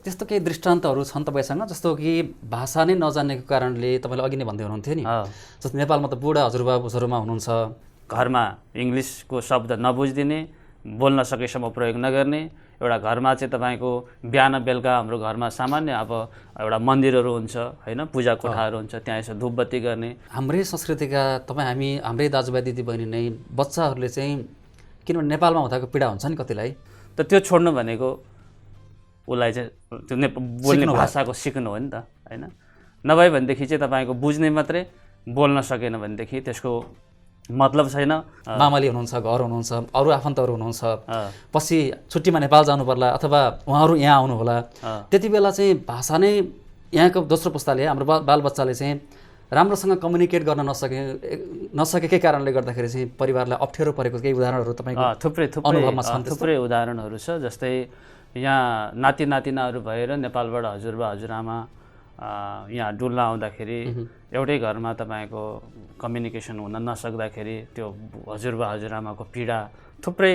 त्यस्तो केही दृष्टान्तहरू छन् तपाईँसँग, जस्तो कि भाषा नै नजान्नेको कारणले तपाईँले अघि नै भन्दै हुनुहुन्थ्यो नि, जस्तो नेपालमा त बुढा हजुरबा हुनुहुन्छ, घरमा इङ्ग्लिसको शब्द नबुझिदिने, बोल्न सकेसम्म प्रयोग नगर्ने। एउटा घरमा चाहिँ तपाईँको बिहान बेलुका हाम्रो घरमा सामान्य अब एउटा मन्दिरहरू हुन्छ होइन, पूजा कोठाहरू हुन्छ, त्यहाँ यसो धुपबत्ती गर्ने। हाम्रै संस्कृतिका हाम्रै दाजुभाइ दिदीबहिनी नै बच्चाहरूले चाहिँ, किनभने नेपालमा हुँदाको पीडा हुन्छ नि कतिलाई, त त्यो छोड्नु भनेको उसलाई चाहिँ त्यो बोल्ने भाषाको सिक्नु हो नि त होइन। नभए भनेदेखि चाहिँ तपाईँको बुझ्ने मात्रै, बोल्न सकेन भनेदेखि त्यसको मतलब छैन। मामाली हुनुहुन्छ, घर हुनुहुन्छ, अरू आफन्तहरू हुनुहुन्छ, पछि छुट्टीमा नेपाल जानु पर्ला अथवा उहाँहरू यहाँ आउनु होला, त्यति बेला चाहिँ भाषा नै यहाँको दोस्रो पुस्ताले, हाम्रो बालबच्चाले चाहिँ राम्रोसँग कम्युनिकेट गर्न नसकेकै कारणले गर्दाखेरि चाहिँ परिवारलाई अप्ठ्यारो परेको केही उदाहरणहरू तपाईँको अनुभवमा छन्? थुप्रै उदाहरणहरू छ। जस्तै यहाँ नाति नातिनाहरू भएर नेपालबाट हजुरबा हजुरआमा यहाँ डुल्न आउँदाखेरि एउटै घरमा तपाईँको कम्युनिकेसन हुन नसक्दाखेरि त्यो हजुरबा हजुरआमाको पीडा थुप्रै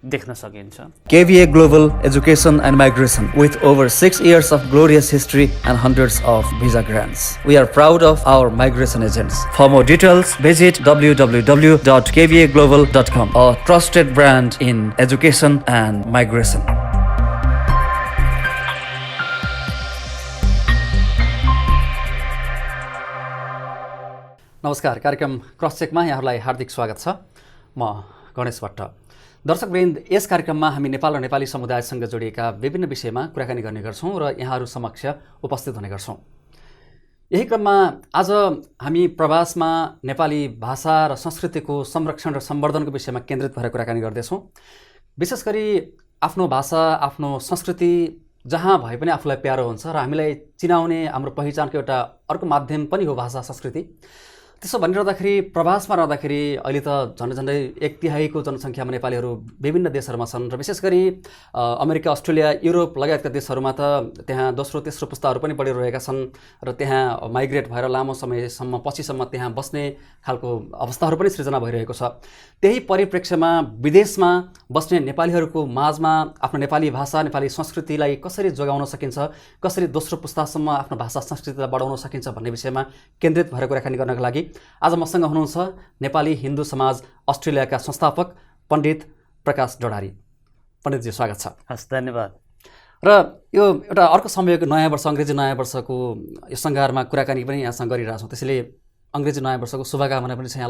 देख्न सकिन्छ। KVA Global Education and Migration, with over 6 years of glorious history and hundreds of visa grants. We are proud of our migration agents. For more details, visit www.kvaglobal.com, a trusted brand in education and migration. नमस्कार, कार्यक्रम cross चेकमा यहाँहरूलाई हार्दिक स्वागत छ। म गणेश भट्ट। दर्शकवृन्द, यस कार्यक्रममा हामी नेपाल र नेपाली समुदायसँग जोडिएका विभिन्न विषयमा कुराकानी गर्ने गर्छौँ र यहाँहरू समक्ष उपस्थित हुने गर्छौँ। यही क्रममा आज हामी प्रवासमा नेपाली भाषा र संस्कृतिको संरक्षण र सम्वर्धनको विषयमा केन्द्रित भएर कुराकानी गर्दैछौँ। विशेष गरी आफ्नो भाषा, आफ्नो संस्कृति जहाँ भए पनि आफूलाई प्यारो हुन्छ र हामीलाई चिनाउने हाम्रो पहिचानको एउटा अर्को माध्यम पनि हो भाषा, संस्कृति। त्यसो भनिरहँदाखेरि प्रवासमा रहँदाखेरि अहिले त झन्डै 1/3 जनसङ्ख्यामा नेपालीहरू विभिन्न देशहरूमा छन् र विशेष गरी अमेरिका, अस्ट्रेलिया, युरोप लगायतका देशहरूमा त त्यहाँ दोस्रो तेस्रो पुस्ताहरू पनि बढिरहेका छन् र त्यहाँ माइग्रेट भएर लामो समयसम्म पछिसम्म त्यहाँ बस्ने खालको अवस्थाहरू पनि सृजना भइरहेको छ। त्यही परिप्रेक्ष्यमा विदेशमा बस्ने नेपालीहरूको माझमा आफ्नो नेपाली भाषा, नेपाली संस्कृतिलाई कसरी जोगाउन सकिन्छ, कसरी दोस्रो पुस्तासम्म आफ्नो भाषा संस्कृतिलाई बढाउन सकिन्छ भन्ने विषयमा केन्द्रित भएर कुराकानी गर्नका लागि आज मसँग हुनुहुन्छ नेपाली हिन्दू समाज अस्ट्रेलियाका संस्थापक पण्डित प्रकाश डडारी। पण्डितजी, स्वागत छ। हस्, धन्यवाद। र यो एउटा अर्को समयको नयाँ वर्ष, अङ्ग्रेजी नयाँ वर्षको यो सङ्घारमा कुराकानी पनि यहाँसँग गरिरहेछौँ, त्यसैले अङ्ग्रेजी नयाँ वर्षको शुभकामना पनि छ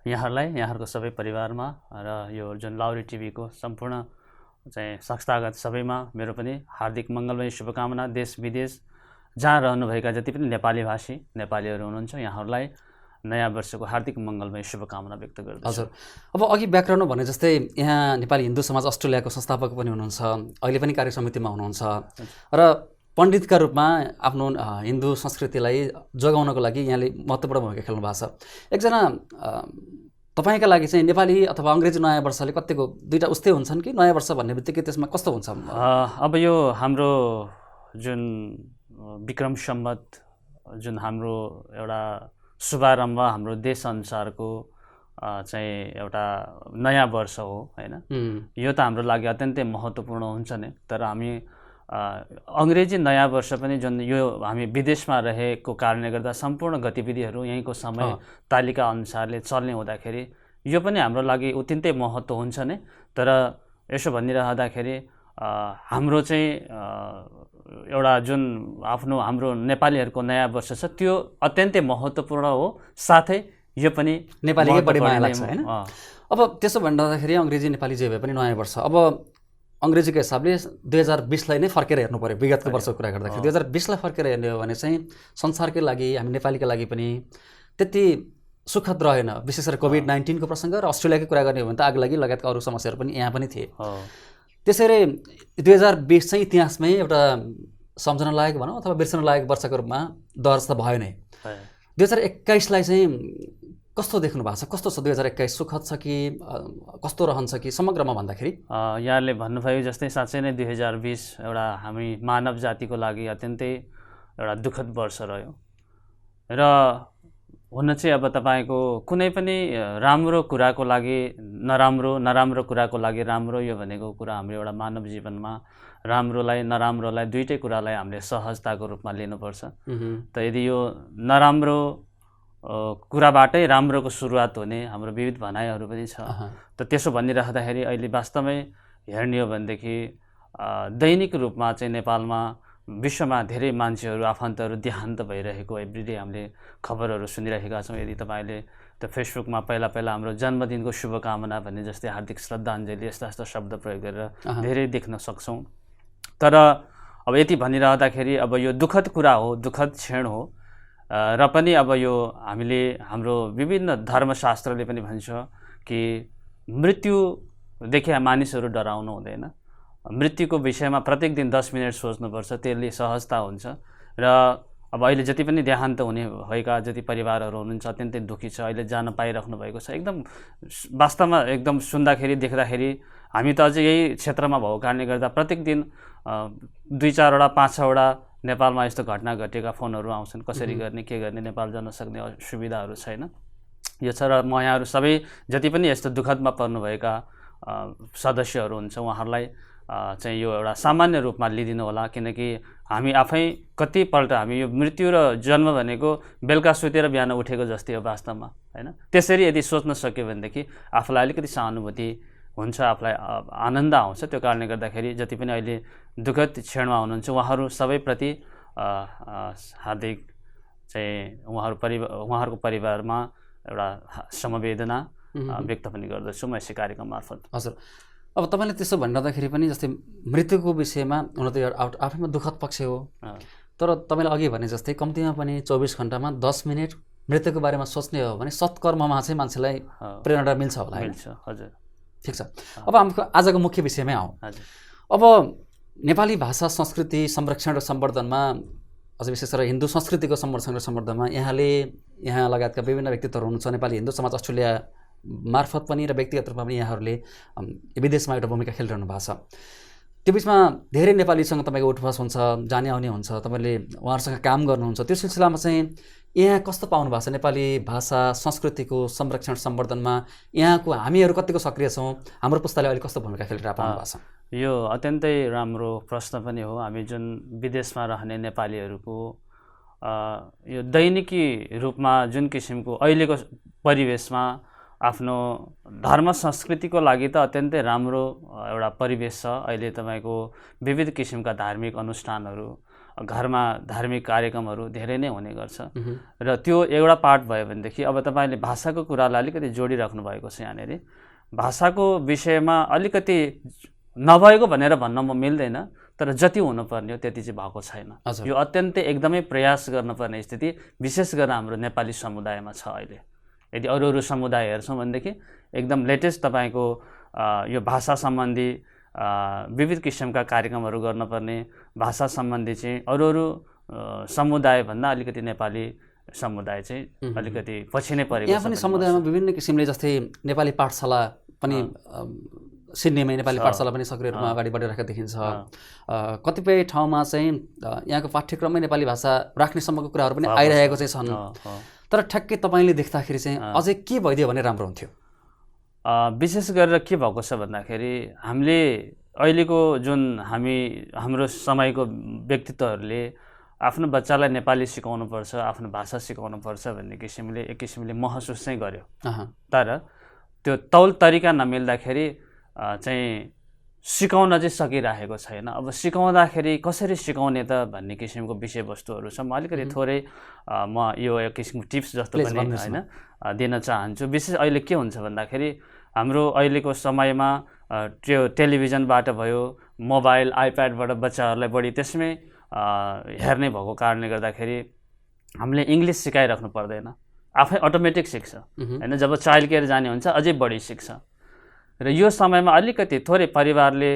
यहाँलाई, यहाँहरूको सबै परिवारमा र यो जुन लाउरी टिभीको सम्पूर्ण चाहिँ संस्थागत सबैमा मेरो पनि हार्दिक मङ्गलमय शुभकामना। देश विदेश जहाँ रहनुभएका जति पनि नेपाली भाषी नेपालीहरू हुनुहुन्छ, यहाँहरूलाई नयाँ वर्षको हार्दिक मङ्गलमय शुभकामना व्यक्त गर्दछु। हजुर, अब अघि व्याकरण भने जस्तै यहाँ नेपाली हिन्दू समाज अस्ट्रेलियाको संस्थापक पनि हुनुहुन्छ, अहिले पनि कार्य समितिमा हुनुहुन्छ र पण्डितका रूपमा आफ्नो हिन्दू संस्कृतिलाई जोगाउनको लागि यहाँले महत्त्वपूर्ण भूमिका खेल्नु भएको छ। एकजना तपाईँका लागि चाहिँ नेपाली अथवा अङ्ग्रेजी नयाँ वर्षले कतिको दुईवटा उस्तै हुन्छन् कि नयाँ वर्ष भन्ने बित्तिकै त्यसमा कस्तो हुन्छ? अब यो हाम्रो जुन विक्रम सम्वत, जुन हाम्रो एउटा शुभारम्भ, हाम्रो देशअनुसारको चाहिँ एउटा नयाँ वर्ष हो होइन, यो त हाम्रो लागि अत्यन्तै महत्त्वपूर्ण हुन्छ नै। तर हामी अङ्ग्रेजी नयाँ वर्ष पनि जुन यो हामी विदेशमा रहेको कारणले गर्दा सम्पूर्ण गतिविधिहरू यहीँको समय तालिका अनुसारले चल्ने हुँदाखेरि यो पनि हाम्रो लागि अत्यन्तै महत्त्व हुन्छ नै। तर यसो भनिरहँदाखेरि हाम्रो चाहिँ एउटा जुन हाम्रो नेपालीहरूको नयाँ वर्ष छ त्यो अत्यन्तै महत्त्वपूर्ण हो, साथै यो पनि नेपालीकै बढी माया लाग्छ होइन। अब त्यसो भनिरहँदाखेरि अङ्ग्रेजी नेपाली जे भए पनि नयाँ वर्ष, अब अङ्ग्रेजीको हिसाबले 2020लाई नै फर्केर हेर्नु पऱ्यो। विगतको वर्षको कुरा गर्दाखेरि 2020लाई फर्केर हेर्ने हो भने चाहिँ संसारकै लागि, हामी नेपालीकै लागि पनि त्यति सुखद रहेन। विशेष गरी कोभिड-19 को प्रसङ्ग र अस्ट्रेलियाकै कुरा गर्ने हो भने त आगलागी लगायतका अरू समस्याहरू पनि यहाँ पनि थिए। त्यसैले 2020 चाहिँ इतिहासमै एउटा सम्झन लायक भनौँ अथवा बिर्सन लायक वर्षको रूपमा दर्ज त भयो नै। 2021लाई चाहिँ कस्तो देख्नु भएको छ? कस्तो छ 2021? सुखद छ कि कस्तो रहन्छ कि समग्रमा भन्दाखेरि? यहाँले भन्नुभयो जस्तै साँच्चै नै 2020 एउटा हामी मानव जातिको लागि अत्यन्तै एउटा दुःखद वर्ष रह्यो र हुन चाहिँ अब तपाईँको कुनै पनि राम्रो कुराको लागि नराम्रो, नराम्रो कुराको लागि राम्रो, यो भनेको कुरा हाम्रो एउटा मानव जीवनमा राम्रोलाई नराम्रोलाई दुईटै कुरालाई हामीले सहजताको रूपमा लिनुपर्छ। त यदि यो नराम्रो कुराबाटै राम्रोको सुरुवात हुने हाम्रो विविध भनाइहरू पनि छ। त त्यसो भनिराख्दाखेरि अहिले वास्तवमै हेर्ने हो भनेदेखि दैनिक रूपमा चाहिँ नेपालमा विश्वमा धेरै मान्छेहरू आफन्तहरू देहान्त भइरहेको एभ्रिडे हामीले खबरहरू सुनिरहेका छौँ। यदि तपाईँले त्यो फेसबुकमा पहिला हाम्रो जन्मदिनको शुभकामना भन्ने जस्तै हार्दिक श्रद्धाञ्जली यस्ता शब्द प्रयोग गरेर धेरै देख्न सक्छौँ। तर अब यति भनिरहँदाखेरि अब यो दुःखद कुरा हो, दुःखद क्षण हो र पनि अब यो हामीले हाम्रो विभिन्न धर्मशास्त्रले पनि भन्छ कि मृत्युदेखि मानिसहरू डराउनु हुँदैन। मृत्युको विषयमा प्रत्येक दिन 10 मिनट सोच्नुपर्छ, त्यसले सहजता हुन्छ। र अब अहिले जति पनि देहान्त हुने भएका जति परिवारहरू हुनुहुन्छ अत्यन्तै दुःखी छ, अहिले जान पाइराख्नु भएको छ। एकदम वास्तवमा एकदम सुन्दाखेरि देख्दाखेरि हामी त अझै यही क्षेत्रमा भएको कारणले गर्दा प्रत्येक दिन 2-4 वटा 5-6 वटा नेपालमा यस्तो घटना घटेका फोनहरू आउँछन्, कसरी गर्ने के गर्ने, नेपाल जान सक्ने सुविधाहरू छैन। यो छ र म यहाँहरू सबै जति पनि यस्तो दुःखदमा पर्नुभएका सदस्यहरू हुन्छ उहाँहरूलाई चाहिँ यो एउटा सामान्य रूपमा लिदिनु होला। किनकि हामी आफै कतिपल्ट हामी यो मृत्यु र जन्म भनेको बेलुका सुतेर बिहान उठेको जस्तै हो वास्तवमा, हैन? त्यसरी यदि सोच्न सक्यो भनेदेखि आफूलाई अलिकति सहानुभूति हुन्छ, आफूलाई आनन्द आउँछ। त्यो कारणले गर्दाखेरि जति पनि अहिले दुःखद क्षणमा हुनुहुन्छ उहाँहरू सबैप्रति हार्दिक चाहिँ उहाँहरूको परिवारमा एउटा समवेदना व्यक्त पनि गर्दछु म यसै कार्यक्रम मार्फत। हजुर, अब तपाईँले त्यसो भनिरहँदाखेरि पनि जस्तै मृत्युको विषयमा हुन त आफैमा दुःखद पक्ष हो, तर तपाईँले अघि भने जस्तै कम्तीमा पनि 24 घण्टामा 10 मिनट मृत्युको बारेमा सोच्ने हो भने सत्कर्ममा चाहिँ मान्छेलाई प्रेरणा मिल्छ होला। मिल्छ, हजुर। ठिक छ। अब हाम्रो आजको मुख्य विषयमै आउँ। अब नेपाली भाषा संस्कृति संरक्षण र सम्वर्धनमा अझ विशेष गरेर हिन्दू संस्कृतिको संरक्षण र सम्वर्धनमा यहाँ लगायतका विभिन्न व्यक्तित्वहरू हुनुहुन्छ। नेपाली हिन्दू समाज अस्ट्रेलिया मार्फत पनि र व्यक्तिगत रूपमा पनि यहाँहरूले विदेशमा एउटा भूमिका खेलिरहनु भएको छ। त्यो बिचमा धेरै नेपालीसँग तपाईँको उठबस हुन्छ, जाने आउने हुन्छ, तपाईँले उहाँहरूसँग काम गर्नुहुन्छ। त्यो सिलसिलामा चाहिँ यहाँ कस्तो पाउनु भएको छ नेपाली भाषा संस्कृतिको संरक्षण सम्वर्धनमा यहाँको हामीहरू कतिको सक्रिय छौँ, हाम्रो पुस्ताले अहिले कस्तो भूमिका खेलिरहेको पाउनु भएको छ? यो अत्यन्तै राम्रो प्रश्न पनि हो। हामी जुन विदेशमा रहने नेपालीहरूको यो दैनिकी रूपमा जुन किसिमको अहिलेको परिवेशमा आफ्नो धर्म संस्कृतिको लागि त अत्यन्तै राम्रो एउटा परिवेश छ। अहिले तपाईँको विविध किसिमका धार्मिक अनुष्ठानहरू, घरमा धार्मिक कार्यक्रमहरू धेरै नै हुने गर्छ र त्यो एउटा पार्ट भयो भनेदेखि अब तपाईँले भाषाको कुरालाई अलिकति जोडिराख्नु भएको छ। यहाँनिर भाषाको विषयमा अलिकति नभएको भनेर भन्न म मिल्दैन, तर जति हुनुपर्ने हो त्यति चाहिँ भएको छैन। यो अत्यन्तै एकदमै प्रयास गर्नुपर्ने स्थिति विशेष गरेर हाम्रो नेपाली समुदायमा छ अहिले। यदि अरू समुदाय हेर्छौँ भनेदेखि एकदम लेटेस्ट तपाईँको यो भाषा सम्बन्धी विविध किसिमका कार्यक्रमहरू गर्नुपर्ने, भाषा सम्बन्धी चाहिँ अरू समुदायभन्दा अलिकति नेपाली समुदाय चाहिँ अलिकति पछि नै परेको छ। यहाँ पनि समुदायमा विभिन्न किसिमले जस्तै नेपाली पाठशाला पनि सिडनीमा नेपाली पाठशाला पनि सक्रिय रूपमा अगाडि बढिरहेको देखिन्छ। कतिपय ठाउँमा चाहिँ यहाँको पाठ्यक्रममै नेपाली भाषा राख्ने सम्मको कुराहरू पनि आइरहेको चाहिँ छन्। तर ठ्याक्कै तपाईँले देख्दाखेरि चाहिँ अझै के भइदियो भने राम्रो हुन्थ्यो? विशेष गरेर के भएको छ भन्दाखेरि हामीले अहिलेको जुन हाम्रो समयको व्यक्तित्वहरूले आफ्नो बच्चालाई नेपाली सिकाउनुपर्छ, आफ्नो भाषा सिकाउनुपर्छ भन्ने किसिमले एक किसिमले महसुस चाहिँ गर्यो। तर त्यो तौल तरिका नमिल्दाखेरि चाहिँ सिकाउन चाहिँ सकिरहेको छैन। अब सिकाउँदाखेरि कसरी सिकाउने त भन्ने किसिमको विषयवस्तुहरू छ। म अलिकति थोरै म यो एक किसिमको टिप्स जस्तो पनि हैन दिन चाहन्छु। विशेष अहिले के हुन्छ भन्दाखेरि हाम्रो अहिलेको समयमा त्यो टेलिभिजनबाट भयो, मोबाइल आइप्याडबाट बच्चाहरूलाई बढी त्यसमै हेर्ने भएको कारणले गर्दाखेरि हामीले इङ्ग्लिस सिकाइराख्नु पर्दैन, आफै अटोमेटिक सिक्छ हैन। जब चाइल्ड केयर जाने हुन्छ अझै बढी सिक्छ। र यो समयमा अलिकति थोरै परिवारले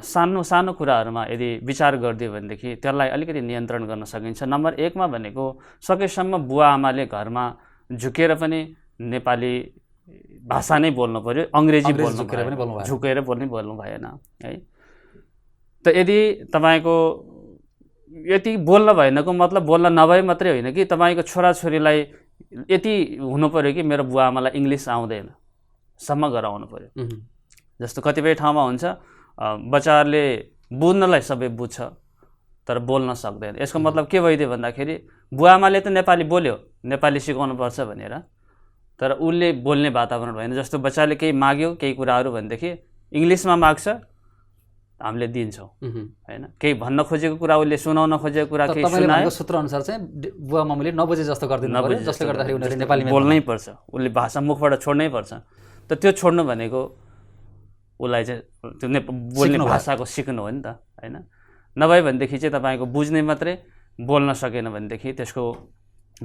सानो सानो कुराहरूमा यदि विचार गरिदियो भनेदेखि त्यसलाई अलिकति नियन्त्रण गर्न सकिन्छ। नम्बर 1 मा भनेको सकेसम्म बुवा आमाले घरमा झुकेर पनि नेपाली भाषा नै बोल्नु पर्यो, अङ्ग्रेजी झुकेर बोल्नु भएन है। त यदि तपाईँको यति बोल्न भएनको मतलब बोल्न नभए मात्रै होइन कि तपाईँको छोराछोरीलाई यति हुनु पर्यो कि मेरो बुवा आमालाई इङ्ग्लिस आउँदैन सम्म गराउनु पर्यो। जस्तो कतिपय ठाउँमा हुन्छ बच्चाहरूले बुझ्नलाई सबै बुझ्छ तर बोल्न सक्दैन। यसको मतलब के भइदियो भन्दाखेरि बुवा आमाले त नेपाली बोल्यो, नेपाली सिकाउनु पर्छ भनेर, तर उसले बोल्ने वातावरण भएन। जस्तो बच्चाले केही माग्यो केही कुराहरू भनेदेखि इङ्ग्लिसमा माग्छ, हामीले दिन्छौँ हैन। केही भन्न खोजेको कुरा, उसले सुनाउन खोजेको कुरा केही सुनायो, सूत्र अनुसार चाहिँ बुवा मम्मीले नबुझे जस्तो गरिदिनु पर्यो, जसले गर्दाखेरि उनीहरूले नेपालीमा बोल्नै पर्छ, उसले भाषा मुखबाट छोड्नै पर्छ। त त्यो छोड्नु भनेको उसलाई चाहिँ त्यो बोल्ने भाषाको सिक्नु हो नि त हैन। नभए भनेदेखि चाहिँ तपाईँको बुझ्ने मात्रै, बोल्न सकेन भनेदेखि त्यसको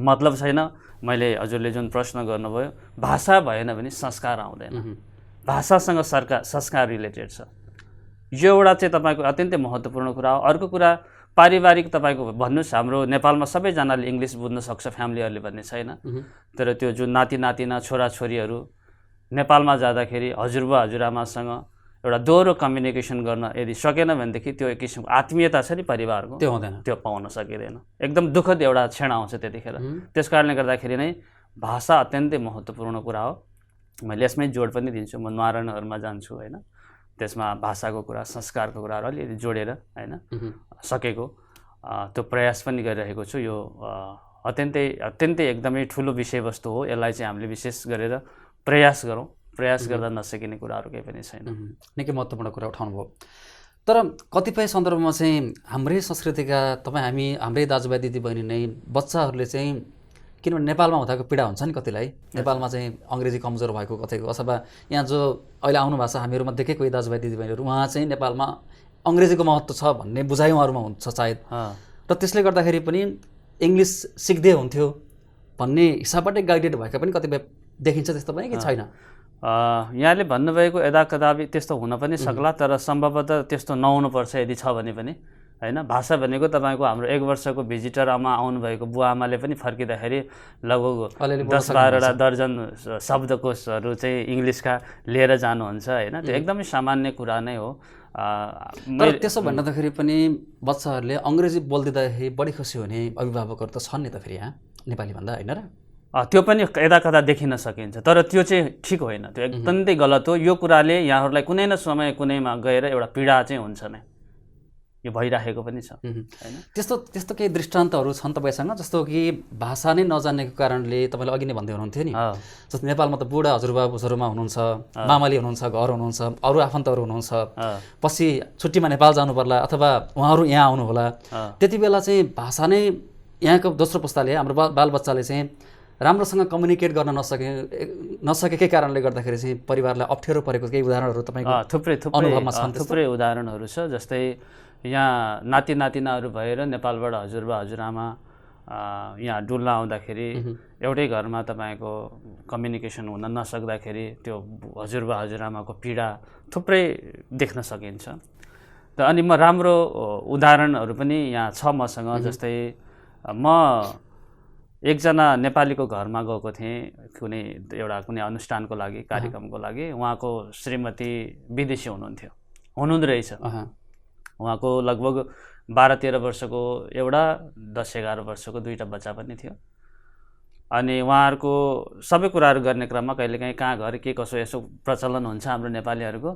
मतलब छैन। मैले हजुरले जुन प्रश्न गर्नुभयो, भाषा भएन भने संस्कार आउँदैन, भाषासँग संस्कार रिलेटेड छ। यो एउटा चाहिँ तपाईँको अत्यन्तै महत्त्वपूर्ण कुरा हो। अर्को कुरा पारिवारिक, तपाईँको भन्नुहोस् हाम्रो नेपालमा सबैजनाले इङ्ग्लिस बुझ्न सक्छ फ्यामिलीहरूले भन्ने छैन, तर त्यो जुन नाति नातिना छोराछोरीहरू नेपालमा जाँदाखेरि हजुरबा हजुरआमासँग एउटा दोहोरो कम्युनिकेसन गर्न यदि सकेन भनेदेखि त्यो एक किसिमको आत्मीयता छ नि परिवारको, त्यो हुँदैन, त्यो पाउन सकिँदैन। एकदम दुःखद एउटा क्षण आउँछ त्यतिखेर। त्यस कारणले गर्दाखेरि नै भाषा अत्यन्तै महत्त्वपूर्ण कुरा हो। मैले यसमै जोड पनि दिन्छु, म न्वारानहरूमा जान्छु हैन, त्यसमा भाषाको कुरा, संस्कारको कुराहरू अलिअलि जोडेर हैन सकेको त्यो प्रयास पनि गरिरहेको छु। यो अत्यन्तै एकदमै ठुलो विषयवस्तु हो। यसलाई चाहिँ हामीले विशेष गरेर प्रयास गरौँ, प्रयास गर्दा नसकिने कुराहरू केही पनि छैन। निकै महत्त्वपूर्ण कुरा उठाउनु भयो। तर कतिपय सन्दर्भमा चाहिँ हाम्रै संस्कृतिका हाम्रै दाजुभाइ दिदीबहिनी नै बच्चाहरूले चाहिँ, किनभने नेपालमा हुँदाको पीडा हुन्छ नि कतिलाई, नेपालमा चाहिँ अङ्ग्रेजी कमजोर भएको कतैको, अथवा यहाँ जो अहिले आउनु भएको छ हामीहरूमध्येकै कोही दाजुभाइ दिदीबहिनीहरू, उहाँ चाहिँ नेपालमा अङ्ग्रेजीको महत्त्व छ भन्ने बुझाइ उहाँहरूमा हुन्छ सायद, र त्यसले गर्दाखेरि पनि इङ्ग्लिस सिक्दै हुन्थ्यो भन्ने हिसाबबाटै गाइडेड भएका पनि कतिपय देखिन्छ। त्यस्तो पनि कि छैन? यहाँले भन्नुभएको यदाकदापि त्यस्तो हुन पनि सक्ला, तर सम्भवतः त्यस्तो नहुनुपर्छ यदि छ भने पनि हैन। भाषा भनेको तपाईँको हाम्रो 1 वर्षको भिजिटर आमा आउनुभएको बुवा आमाले पनि फर्किँदाखेरि लगभग 10-12 दर्जन शब्दकोशहरू चाहिँ इङ्ग्लिसका लिएर जानुहुन्छ हैन। त्यो एकदमै सामान्य कुरा नै हो। तर त्यसो भन्दाखेरि पनि बच्चाहरूले अङ्ग्रेजी बोलिदिँदाखेरि बढी खुसी हुने अभिभावकहरू त छन् नि त फेरि यहाँ नेपाली भन्दा, होइन र? त्यो पनि यदाकदा देखिन सकिन्छ, तर त्यो चाहिँ ठिक होइन, त्यो एकदमै गलत हो। यो कुराले यहाँहरूलाई कुनै न समय कुनैमा गएर एउटा पीडा चाहिँ हुन्छ नै, यो भइराखेको पनि छ हैन। त्यस्तो केही दृष्टान्तहरू छन् तपाईँसँग, जस्तो कि भाषा नै नजान्नेको कारणले, तपाईँले अघि नै भन्दै हुनुहुन्थ्यो नि, जस्तो नेपालमा त बुढा हजुरबा हुनुहुन्छ, मामाली हुनुहुन्छ, घर हुनुहुन्छ, अरू आफन्तहरू हुनुहुन्छ, पछि छुट्टीमा नेपाल जानु पर्ला अथवा उहाँहरू यहाँ आउनु होला, त्यति बेला चाहिँ भाषा नै यहाँको दोस्रो पुस्ताले, हाम्रो बालबच्चाले चाहिँ राम्रोसँग कम्युनिकेट गर्न नसकेकै कारणले गर्दाखेरि चाहिँ परिवारलाई अप्ठ्यारो परेको केही उदाहरणहरू तपाईँको अनुभवमा छन्? थुप्रै उदाहरणहरू छ। जस्तै यहाँ नाति नातिनाहरू भएर नेपालबाट हजुरबा हजुरआमा यहाँ डुल्न आउँदाखेरि एउटै घरमा तपाईँको कम्युनिकेसन हुन नसक्दाखेरि त्यो हजुरबा हजुरआमाको पीडा थुप्रै देख्न सकिन्छ। अनि म राम्रो उदाहरणहरू पनि यहाँ छ मसँग। जस्तै म एकजना नेपालीको घरमा गएको थिएँ कुनै अनुष्ठानको लागि, कार्यक्रमको लागि। उहाँको श्रीमती विदेशी हुनुहुँदो रहेछ। उहाँको लगभग 12-13 वर्षको एउटा, 10-11 वर्षको 2टा बच्चा पनि थियो। अनि उहाँहरूको सबै कुराहरू गर्ने क्रममा कहिलेकाहीँ कहाँ घर के कसो यसो प्रचलन हुन्छ हाम्रो नेपालीहरूको।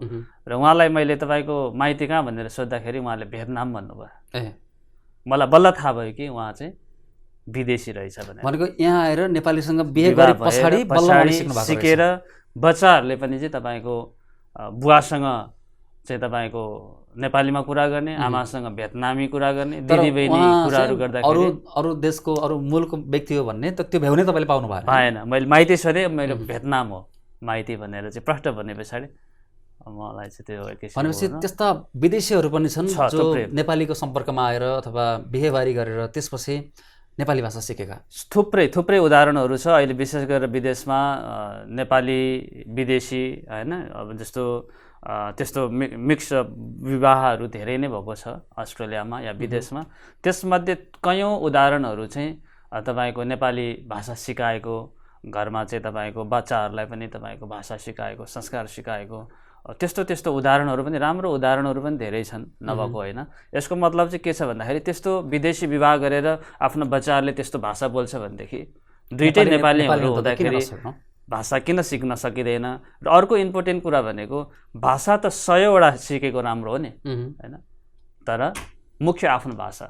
र उहाँलाई मैले तपाईँको माइती कहाँ भनेर सोद्धाखेरि उहाँले भियतनाम भन्नुभयो। मलाई बल्ल थाहा भयो कि उहाँ चाहिँ विदेशी रहेछ भनेको। यहाँ आएर नेपालीसँग बिहे गरे पछाडि सिकेर बच्चाहरूले पनि चाहिँ तपाईँको बुवासँग चाहिँ तपाईँको नेपालीमा कुरा गर्ने, आमासँग भियतनामी कुरा गर्ने, दिदीबहिनी कुराहरू गर्दाखेरि अरू देशको अरू मुलको व्यक्ति हो भन्ने त त्यो भ्याउनै तपाईँले पाउनु भएन। मैले माइती सोधेँ, मेरो भियतनाम हो माइती भनेर चाहिँ प्रष्ट भने पछाडि मलाई चाहिँ त्यो भनेपछि त्यस्ता विदेशीहरू पनि छन् जो नेपालीको सम्पर्कमा आएर अथवा बिहेबारी गरेर त्यसपछि नेपाली भाषा सिकेका थुप्रै उदाहरणहरू छ। अहिले विशेष गरेर विदेशमा नेपाली विदेशी हैन, अब जस्तो त्यस्तो मिक्स विवाहहरू धेरै नै भएको छ अस्ट्रेलियामा या विदेशमा। त्यसमध्ये कयौँ उदाहरणहरू चाहिँ तपाईँको नेपाली भाषा सिकाएको, घरमा चाहिँ तपाईँको बच्चाहरूलाई पनि तपाईँको भाषा सिकाएको, संस्कार सिकाएको, त्यस्तो उदाहरणहरू पनि, राम्रो उदाहरणहरू पनि धेरै छन्, नभएको होइन। यसको मतलब चाहिँ के छ भन्दाखेरि त्यस्तो विदेशी विवाह गरेर आफ्नो बच्चाहरूले त्यस्तो भाषा बोल्छ भनेदेखि दुईटै नेपालीहरू हुँदाखेरि भाषा किन सिक्न सकिँदैन। र अर्को इम्पोर्टेन्ट कुरा भनेको भाषा त 100वटा सिकेको राम्रो हो नि हैन। तर मुख्य आफ्नो भाषा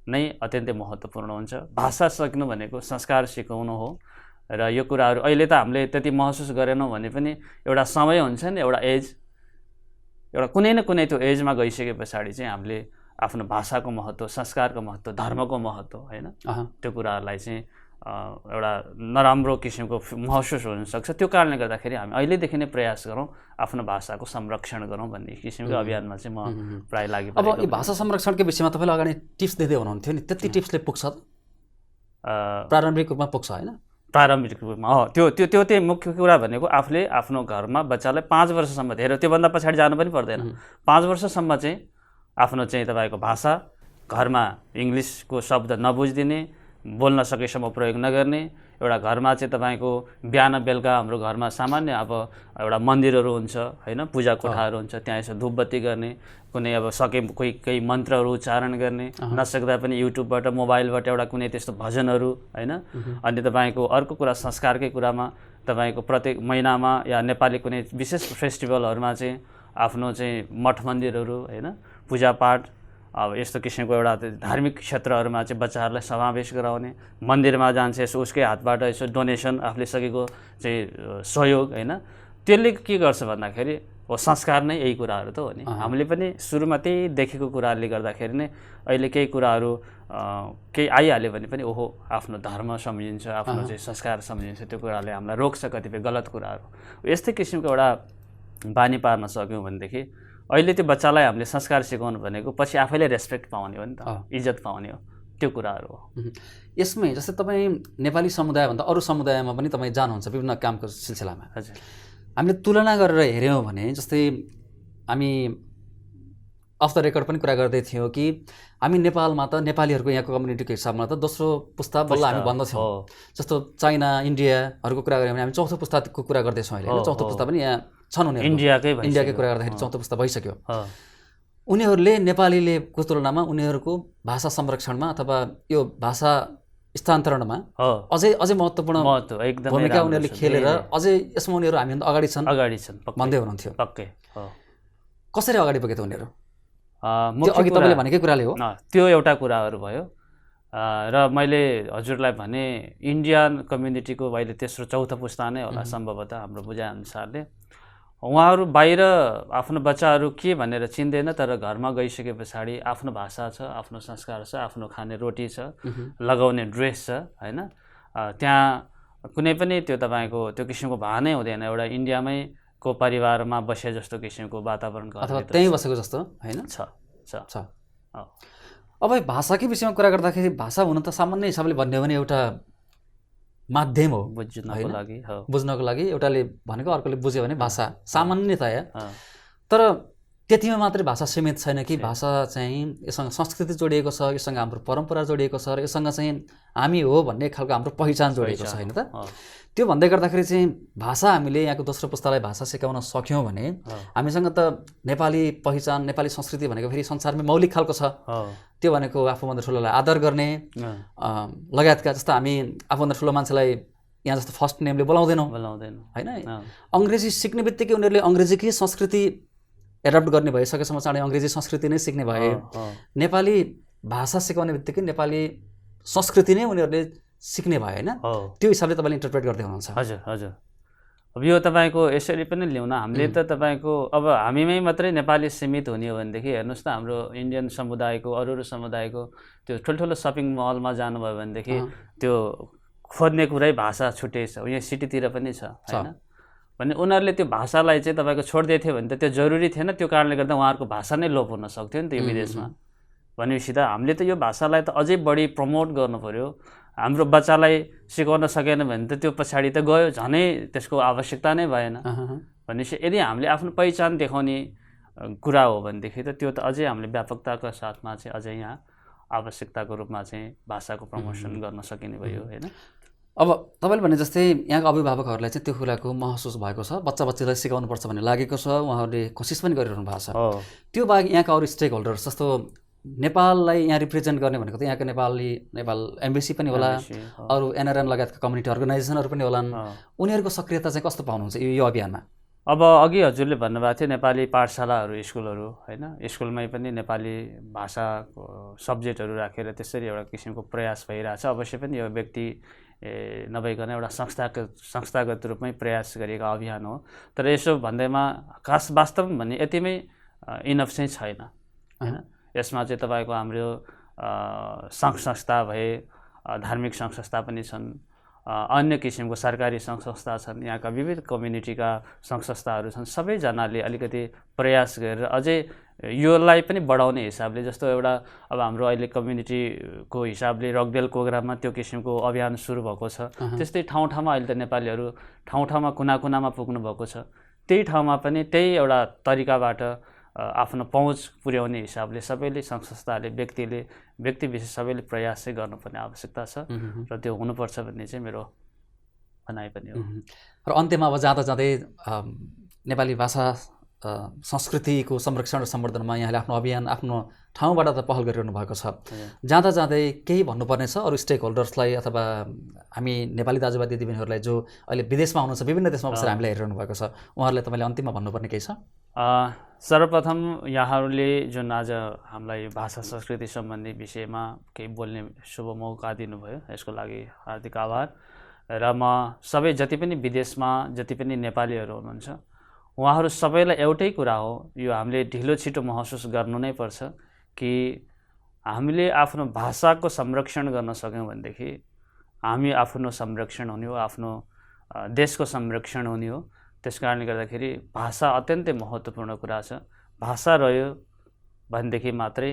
नै अत्यन्तै महत्त्वपूर्ण हुन्छ। भाषा सिक्नु भनेको संस्कार सिकाउनु हो र यो कुराहरू अहिले त हामीले त्यति महसुस गरेनौँ भने पनि एउटा समय हुन्छ नि, एउटा एज, एउटा कुनै न कुनै त्यो एजमा गइसके पछाडि चाहिँ हामीले आफ्नो भाषाको महत्त्व, संस्कारको महत्त्व, धर्मको महत्त्व होइन त्यो कुराहरूलाई चाहिँ एउटा नराम्रो किसिमको महसुस हुनसक्छ। त्यो कारणले गर्दाखेरि हामी अहिलेदेखि नै प्रयास गरौँ आफ्नो भाषाको संरक्षण गरौँ भन्ने किसिमको अभियानमा चाहिँ म प्राय लागि। अब यो भाषा संरक्षणको विषयमा तपाईँले अगाडि टिप्स दिँदै हुनुहुन्थ्यो नि, त्यति टिप्सले पुग्छ त? प्रारम्भिक रूपमा पुग्छ होइन? प्रारम्भिक रूपमा त्यो त्यो त्यो चाहिँ मुख्य कुरा भनेको आफूले आफ्नो घरमा बच्चालाई 5 वर्षसम्म, धेरै त्योभन्दा पछाडि जानु पनि पर्दैन, 5 वर्षसम्म चाहिँ आफ्नो चाहिँ तपाईँको भाषा घरमा इङ्ग्लिसको शब्द नबुझिदिने, बोल्न सकेसम्म प्रयोग नगर्ने, एउटा घरमा चाहिँ तपाईँको बिहान बेलुका हाम्रो घरमा सामान्य अब एउटा मन्दिरहरू हुन्छ होइन, पूजा कोठाहरू हुन्छ, त्यहाँ यसो धुपबत्ती गर्ने, कुनै अब सके केही मन्त्रहरू उच्चारण गर्ने, नसक्दा पनि युट्युबबाट मोबाइलबाट एउटा कुनै त्यस्तो भजनहरू होइन। अनि तपाईँको अर्को कुरा संस्कारकै कुरामा तपाईँको प्रत्येक महिनामा या नेपाली कुनै विशेष फेस्टिभलहरूमा चाहिँ आफ्नो चाहिँ मठ मन्दिरहरू होइन, पूजापाठ, अब यस्तो किसिमको एउटा धार्मिक क्षेत्रहरूमा चाहिँ बच्चाहरूलाई समावेश गराउने, मन्दिरमा जान्छ यसो उसकै हातबाट यसो डोनेसन आफूले सकेको चाहिँ सहयोग होइन। त्यसले के गर्छ भन्दाखेरि हो संस्कार नै यही कुराहरू त हो नि। हामीले पनि सुरुमा त्यही देखेको कुराहरूले गर्दाखेरि नै अहिले केही कुराहरू केही आइहाल्यो भने पनि ओहो आफ्नो धर्म सम्झिन्छ, आफ्नो चाहिँ संस्कार सम्झिन्छ, त्यो कुराले हामीलाई रोक्छ कतिपय गलत कुराहरू। यस्तै किसिमको एउटा बानी पार्न सक्यौँ भनेदेखि अहिले त्यो बच्चालाई हामीले संस्कार सिकाउनु भनेको पछि आफैले रेस्पेक्ट पाउने हो नि त, इज्जत पाउने हो, त्यो कुराहरू हो। यसमै जस्तै तपाईँ नेपाली समुदायभन्दा अरू समुदायमा पनि तपाईँ जानुहुन्छ विभिन्न कामको सिलसिलामा। हजुर, हामीले तुलना गरेर हेऱ्यौँ भने जस्तै हामी अफ द रेकर्ड पनि कुरा गर्दै थियौँ कि हामी नेपालमा त नेपालीहरूको यहाँको कम्युनिटीको हिसाबमा त दोस्रो पुस्ता बल्ल हामी भन्दछौँ। जस्तो चाइना, इन्डियाहरूको कुरा गऱ्यौँ भने हामी चौथो पुस्ताको कुरा गर्दैछौँ अहिले होइन, चौथो पुस्ता पनि यहाँ छन् उनीहरू, इन्डियाकै कुरा गर्दाखेरि चौथो पुस्ता भइसक्यो। उनीहरूले नेपालीलेको तुलनामा उनीहरूको भाषा संरक्षणमा अथवा यो भाषा स्थानान्तरणमा अझै महत्त्वपूर्ण भूमिका उनीहरूले खेलेर अझै यसमा उनीहरू हामीभन्दा अगाडि छन् भन्दै हुनुहुन्थ्यो। पक्कै कसरी अगाडि पुगे त उनीहरू? अघि तपाईँले भनेकै कुराले हो। त्यो एउटा कुराहरू भयो र मैले हजुरलाई भने इन्डियन कम्युनिटीको अहिले तेस्रो चौथो पुस्ता नै होला सम्भवतः हाम्रो बुझाइअनुसारले। उहाँहरू बाहिर आफ्नो बच्चाहरू के भनेर चिन्दैन, तर घरमा गइसके पछाडि आफ्नो भाषा छ, आफ्नो संस्कार छ, आफ्नो खाने रोटी छ, लगाउने ड्रेस छ होइन। त्यहाँ कुनै पनि त्यो तपाईँको त्यो किसिमको भानै हुँदैन, एउटा इन्डियामै को परिवारमा बसे जस्तो किसिमको वातावरण अथवा त्यहीँ बसेको जस्तो होइन छ। अब भाषाकै विषयमा कुरा गर्दाखेरि भाषा हुन त सामान्य हिसाबले भन्यो भने एउटा माध्यम हो बुझ्नको लागि, एउटाले भनेको अर्कोले बुझ्यो भने भाषा सामान्यतया। तर त्यतिमा मात्रै भाषा सीमित छैन कि भाषा चाहिँ यससँग संस्कृति जोडिएको छ, यससँग हाम्रो परम्परा जोडिएको छ र यससँग चाहिँ हामी हो भन्ने खालको हाम्रो पहिचान जोडिएको छ होइन त। त्यो भन्दै गर्दाखेरि चाहिँ भाषा हामीले यहाँको दोस्रो पुस्तालाई भाषा सिकाउन सक्यौँ भने हामीसँग त नेपाली पहिचान, नेपाली संस्कृति भनेको फेरि संसारमै मौलिक खालको छ। त्यो भनेको आफूभन्दा ठुलोलाई आदर गर्ने लगायतका। जस्तो हामी आफूभन्दा ठुलो मान्छेलाई यहाँ जस्तो फर्स्ट नेमले बोलाउँदैनौँ होइन। अङ्ग्रेजी सिक्ने बित्तिकै उनीहरूले अङ्ग्रेजीकै संस्कृति एडप्ट गर्ने भइसकेसम्म चाँडै अङ्ग्रेजी संस्कृति नै सिक्ने भए, नेपाली भाषा सिकाउने बित्तिकै नेपाली संस्कृति नै उनीहरूले सिक्ने भयो होइन। त्यो हिसाबले तपाईँले इन्टरप्रेट गर्दै हुनुहुन्छ। हजुर हजुर। अब यो तपाईँको यसरी पनि ल्याउन हामीले त तपाईँको अब हामीमै मात्रै नेपाली सीमित हुने हो भनेदेखि हेर्नुहोस् त हाम्रो इन्डियन समुदायको अरू समुदायको त्यो ठुल्ठुलो सपिङ मलमा जानुभयो भनेदेखि त्यो खोज्ने कुरै भाषा छुट्टै छ। यहाँ सिटीतिर पनि छ होइन। भने उनीहरूले त्यो भाषालाई चाहिँ तपाईँको छोड्दै थियो भने त त्यो जरुरी थिएन, त्यो कारणले गर्दा उहाँहरूको भाषा नै लोप हुन सक्थ्यो नि त यो विदेशमा। भनेपछि त हामीले त यो भाषालाई त अझै बढी प्रमोट गर्नु पऱ्यो। हाम्रो बच्चालाई सिकाउन सकेन भने त त्यो पछाडि त गयो, झनै त्यसको आवश्यकता नै भएन। भनेपछि यदि हामीले आफ्नो पहिचान देखाउने कुरा हो भनेदेखि त त्यो त अझै हामीले व्यापकताको साथमा चाहिँ अझै यहाँ आवश्यकताको रूपमा चाहिँ भाषाको प्रमोसन गर्न सकिने भयो होइन। अब तपाईँले भने जस्तै यहाँको अभिभावकहरूलाई चाहिँ त्यो कुराको महसुस भएको छ, बच्चालाई सिकाउनुपर्छ भन्ने लागेको छ, उहाँहरूले कोसिस पनि गरिरहनु भएको छ। त्यो बाहेक यहाँका अरू स्टेक होल्डर्स जस्तो नेपाललाई यहाँ रिप्रेजेन्ट गर्ने भनेको त यहाँको नेपाल एम्बेसी पनि होला, अरू एनआरएन लगायतका कम्युनिटी अर्गनाइजेसनहरू पनि होलान्। उनीहरूको सक्रियता चाहिँ कस्तो पाउनुहुन्छ यो अभियानमा? अब अघि हजुरले भन्नुभएको थियो नेपाली पाठशालाहरू स्कुलहरू होइन, स्कुलमै पनि नेपाली भाषाको सब्जेक्टहरू राखेर त्यसरी एउटा किसिमको प्रयास भइरहेछ। अवश्य पनि यो व्यक्ति नभइकन एउटा संस्थागत रूपमै प्रयास गरिएको अभियान हो। तर यसो भन्दैमा वास्तवमा भने यतिमै इनफ चाहिँ छैन होइन। यसमा चाहिँ तपाईँको हाम्रो सङ्घ संस्था भए, धार्मिक सङ्घ संस्था पनि छन्, अन्य किसिमको सरकारी सङ्घ संस्था छन्, यहाँका विविध कम्युनिटीका सङ्घ संस्थाहरू छन्। सबैजनाले अलिकति प्रयास गरेर अझै योलाई पनि बढाउने हिसाबले, जस्तो एउटा अब हाम्रो अहिले कम्युनिटीको हिसाबले रकडेल प्रोग्राममा त्यो किसिमको अभियान सुरु भएको छ। त्यस्तै ठाउँ ठाउँमा अहिले त नेपालीहरू ठाउँ ठाउँमा कुना कुनामा पुग्नु भएको छ। त्यही ठाउँमा पनि त्यही एउटा तरिकाबाट आफ्नो पहुँच पुर्याउने हिसाबले सबैले सङ्घ संस्थाले व्यक्ति विशेष सबैले प्रयास चाहिँ गर्नुपर्ने आवश्यकता छ र त्यो हुनुपर्छ भन्ने चाहिँ मेरो भनाइ पनि हो। र अन्त्यमा अब जाँदा जाँदै नेपाली भाषा संस्कृतिको संरक्षण र सम्वर्धनमा यहाँले आफ्नो अभियान आफ्नो ठाउँबाट त पहल गरिरहनु भएको छ। जाँदा जाँदै केही भन्नुपर्ने छ अरू स्टेक होल्डर्सलाई अथवा हामी नेपाली दाजुभाइ दिदीबहिनीहरूलाई जो अहिले विदेशमा हुनुहुन्छ, विभिन्न देशमा बसेर हामीलाई हेरिरहनु भएको छ, उहाँहरूलाई तपाईँले अन्तिममा भन्नुपर्ने केही छ? सर्वप्रथम यहाँहरूले जुन आज हामीलाई भाषा संस्कृति सम्बन्धी विषयमा केही बोल्ने शुभ मौका दिनुभयो, यसको लागि हार्दिक आभार। र म सबै जति पनि विदेशमा जति पनि नेपालीहरू हुनुहुन्छ उहाँहरू सबैलाई एउटै कुरा हो, यो हामीले ढिलो छिटो महसुस गर्नु नै पर्छ कि हामीले आफ्नो भाषाको संरक्षण गर्न सक्यौँ भनेदेखि हामी आफ्नो संरक्षण हुने हो, आफ्नो देशको संरक्षण हुने हो। त्यसकारणले गर्दाखेरि भाषा अत्यन्तै महत्त्वपूर्ण कुरा छ। भाषा रह्यो भनेदेखि मात्रै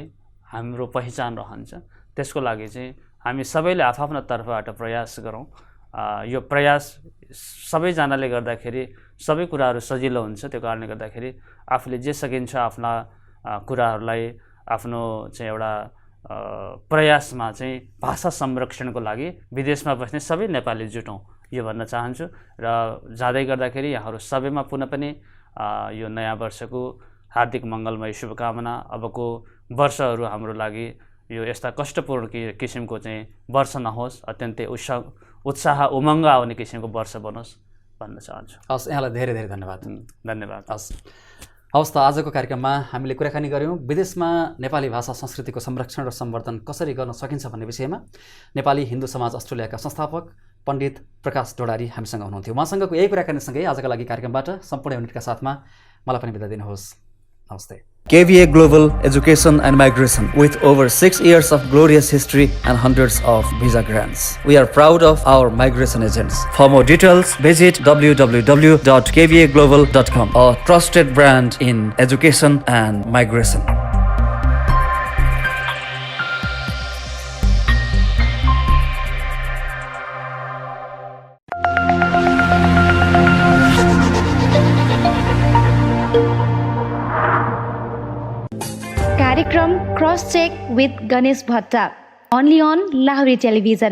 हाम्रो पहिचान रहन्छ। त्यसको लागि चाहिँ हामी सबैले आफ्नो तर्फबाट प्रयास गरौँ। यो प्रयास सबैजनाले गर्दाखेरि सबै कुराहरू सजिलो हुन्छ। त्यो कारणले गर्दाखेरि आफूले जे सकिन्छ आफ्ना कुराहरूलाई आफ्नो चाहिँ एउटा प्रयासमा चाहिँ भाषा संरक्षणको लागि विदेशमा बस्ने सबै नेपाली जुटौँ, यो भन्न चाहन्छु। र जाँदै गर्दाखेरि यहाँहरू सबैमा पुनः पनि यो नयाँ वर्षको हार्दिक मङ्गलमय शुभकामना। अबको वर्षहरू हाम्रो लागि यो यस्ता कष्टपूर्ण किसिमको चाहिँ वर्ष नहोस्, अत्यन्तै उत्साह उमङ्ग आउने किसिमको वर्ष बनोस् भन्न चाहन्छु। हस्, यहाँलाई धेरै धेरै धन्यवाद। धन्यवाद। हवस् त, आजको कार्यक्रममा हामीले कुराकानी गऱ्यौँ विदेशमा नेपाली भाषा संस्कृतिको संरक्षण र सम्वर्धन कसरी गर्न सकिन्छ भन्ने विषयमा। नेपाली हिन्दू समाज अस्ट्रेलियाका संस्थापक पण्डित प्रकाश डोडारी हामीसँग हुनुहुन्थ्यो। उहाँसँगको यही कुराकानीसँगै आजका लागि कार्यक्रमबाट सम्पूर्ण युनिटका साथमा मलाई पनि बिदा दिनुहोस्। नमस्ते। KVA Global Education and Migration, with over 6 years of glorious history and hundreds of visa grants. We are proud of our migration agents. For more details, visit www.kvaglobal.com, a trusted brand in education and migration. कार्यक्रम cross check with Ganesh Bhatta, only on Lahori Television.